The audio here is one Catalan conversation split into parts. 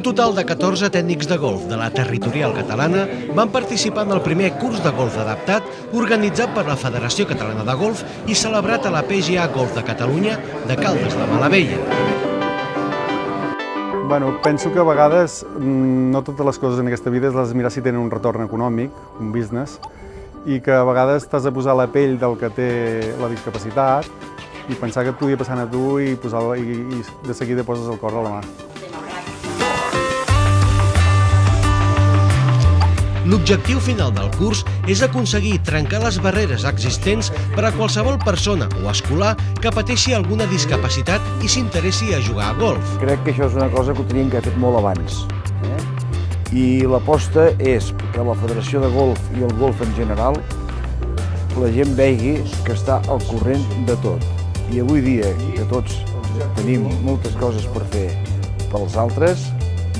Un total de 14 tècnics de golf de la territorial catalana van participar en el primer curs de golf adaptat organitzat per la Federació Catalana de Golf i celebrat a la PGA Golf de Catalunya de Caldes de Malavella. Penso que a vegades no totes les coses en aquesta vida és les mirar si tenen un retorn econòmic, un business, i que a vegades t'has de posar la pell del que té la discapacitat i pensar que et podia passar a tu i de seguida poses el cor a la mà. L'objectiu final del curs és aconseguir trencar les barreres existents per a qualsevol persona o escolar que pateixi alguna discapacitat i s'interessi a jugar a golf. Crec que això és una cosa que ho teníem que haver fet molt abans. I l'aposta és que la Federació de Golf i el golf en general la gent vegi que està al corrent de tot. I avui dia, que tots tenim moltes coses per fer pels altres,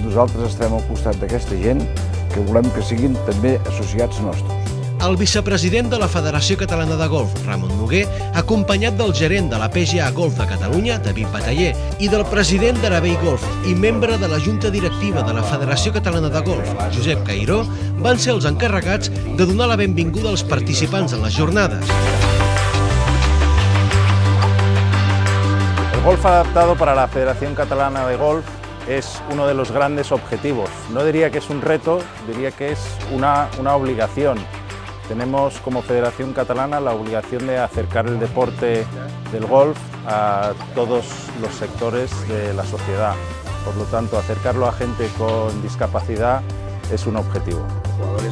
nosaltres estem al costat d'aquesta gent que volem que siguin també associats nostres. El vicepresident de la Federació Catalana de Golf, Ramon Noguer, acompanyat del gerent de la PGA Golf de Catalunya, David Bataller, i del president d'Aravell Golf i membre de la Junta Directiva de la Federació Catalana de Golf, Josep Cairó, van ser els encarregats de donar la benvinguda als participants en les jornades. El golf adaptado para la Federación Catalana de Golf es uno de los grandes objetivos. No diría que es un reto, diría que es una obligación. Tenemos como Federación Catalana la obligación de acercar el deporte del golf a todos los sectores de la sociedad. Por lo tanto, acercarlo a gente con discapacidad es un objetivo.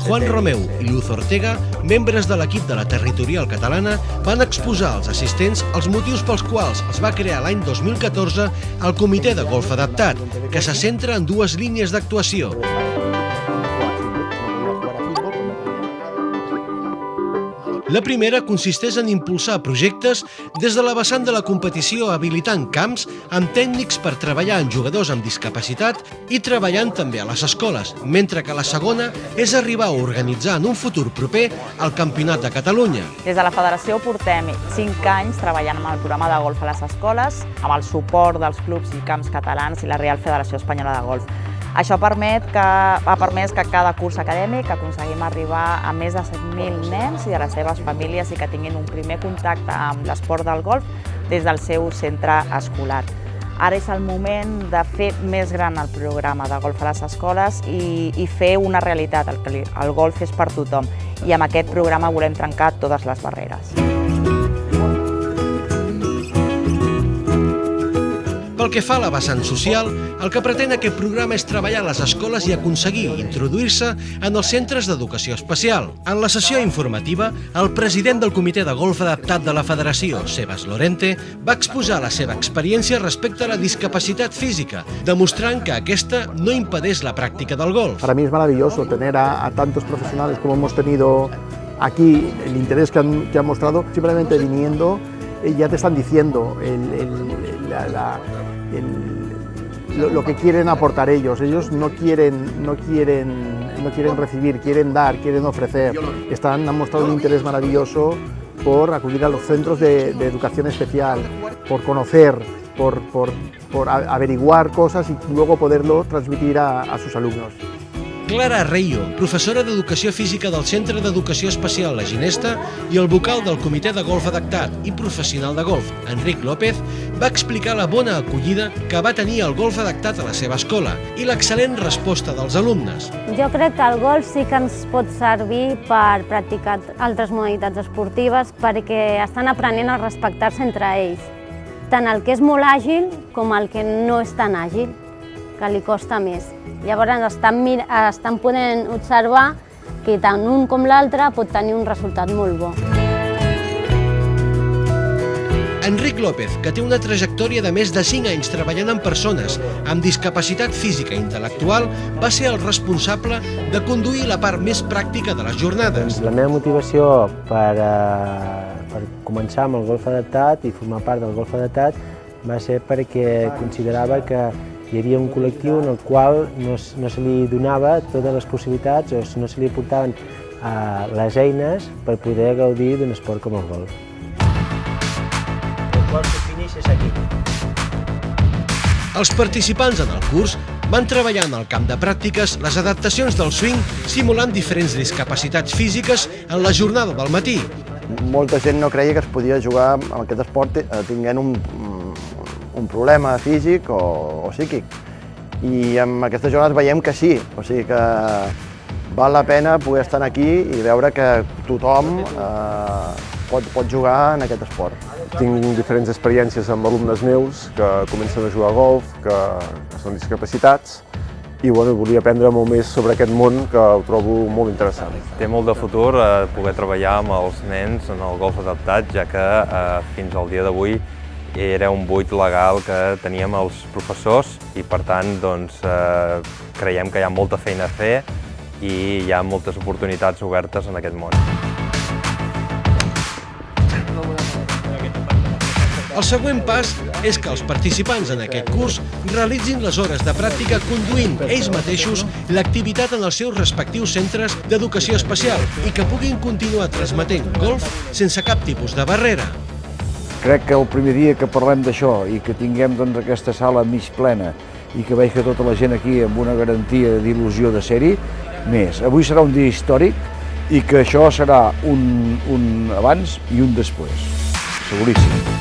Juan Romeu i Luz Ortega, membres de l'equip de la territorial catalana, van exposar als assistents els motius pels quals es va crear l'any 2014 el Comitè de Golf Adaptat, que se centra en dues línies d'actuació. La primera consisteix en impulsar projectes des de la vessant de la competició habilitant camps amb tècnics per treballar amb jugadors amb discapacitat i treballant també a les escoles, mentre que la segona és arribar a organitzar en un futur proper el Campionat de Catalunya. Des de la Federació portem 5 anys treballant amb el programa de golf a les escoles, amb el suport dels clubs i camps catalans i la Real Federació Espanyola de Golf. Això ha permès que cada curs acadèmic aconseguim arribar a més de 7.000 nens i a les seves famílies i que tinguin un primer contacte amb l'esport del golf des del seu centre escolar. Ara és el moment de fer més gran el programa de golf a les escoles i fer una realitat. El golf és per tothom i amb aquest programa volem trencar totes les barreres. Pel que fa a la vessant social, el que pretén aquest programa és treballar a les escoles i aconseguir introduir-se en els centres d'educació especial. En la sessió informativa, el president del Comitè de Golf Adaptat de la Federació, Sebas Lorente, va exposar la seva experiència respecte a la discapacitat física, demostrant que aquesta no impedeix la pràctica del golf. Para mí es maravilloso tener a tantos profesionales como hemos tenido aquí, el interés que han mostrado, simplemente viniendo ya te están diciendo lo que quieren aportar ellos. Ellos no quieren recibir, quieren dar, quieren ofrecer. Han mostrado un interés maravilloso por acudir a los centros de educación especial, por conocer, por averiguar cosas y luego poderlo transmitir a sus alumnos. Clara Reio, professora d'Educació Física del Centre d'Educació Especial La Ginesta, i el vocal del Comitè de Golf Adaptat i professional de golf, Enric López, va explicar la bona acollida que va tenir el golf adaptat a la seva escola i l'excel·lent resposta dels alumnes. Jo crec que el golf sí que ens pot servir per practicar altres modalitats esportives perquè estan aprenent a respectar-se entre ells, tant el que és molt àgil com el que no és tan àgil, que li costa més. Llavors estan podent observar que tant un com l'altre pot tenir un resultat molt bo. Enric López, que té una trajectòria de més de 5 anys treballant amb persones amb discapacitat física i intel·lectual, va ser el responsable de conduir la part més pràctica de les jornades. La meva motivació per començar amb el golf adaptat i formar part del golf adaptat va ser perquè considerava que hi havia un col·lectiu en el qual no se li donava totes les possibilitats o no se li aportaven les eines per poder gaudir d'un esport com el golf. El golf Els participants en el curs van treballar en el camp de pràctiques les adaptacions del swing simulant diferents discapacitats físiques en la jornada del matí. Molta gent no creia que es podia jugar amb aquest esport tinguent un problema físic o psíquic. I amb aquestes jornades veiem que sí, o sigui que val la pena poder estar aquí i veure que tothom pot jugar en aquest esport. Tinc diferents experiències amb alumnes meus que comencen a jugar a golf, que són discapacitats, i volia aprendre molt més sobre aquest món, que ho trobo molt interessant. Té molt de futur poder treballar amb els nens en el golf adaptat, ja que fins al dia d'avui era un buit legal que teníem els professors i, per tant, creiem que hi ha molta feina a fer i hi ha moltes oportunitats obertes en aquest món. El següent pas és que els participants en aquest curs realitzin les hores de pràctica conduint ells mateixos l'activitat en els seus respectius centres d'educació especial i que puguin continuar transmetent golf sense cap tipus de barrera. Crec que el primer dia que parlem d'això i que tinguem aquesta sala mig plena i que vegi tota la gent aquí amb una garantia d'il·lusió de ser-hi, més. Avui serà un dia històric i que això serà un abans i un després, seguríssim.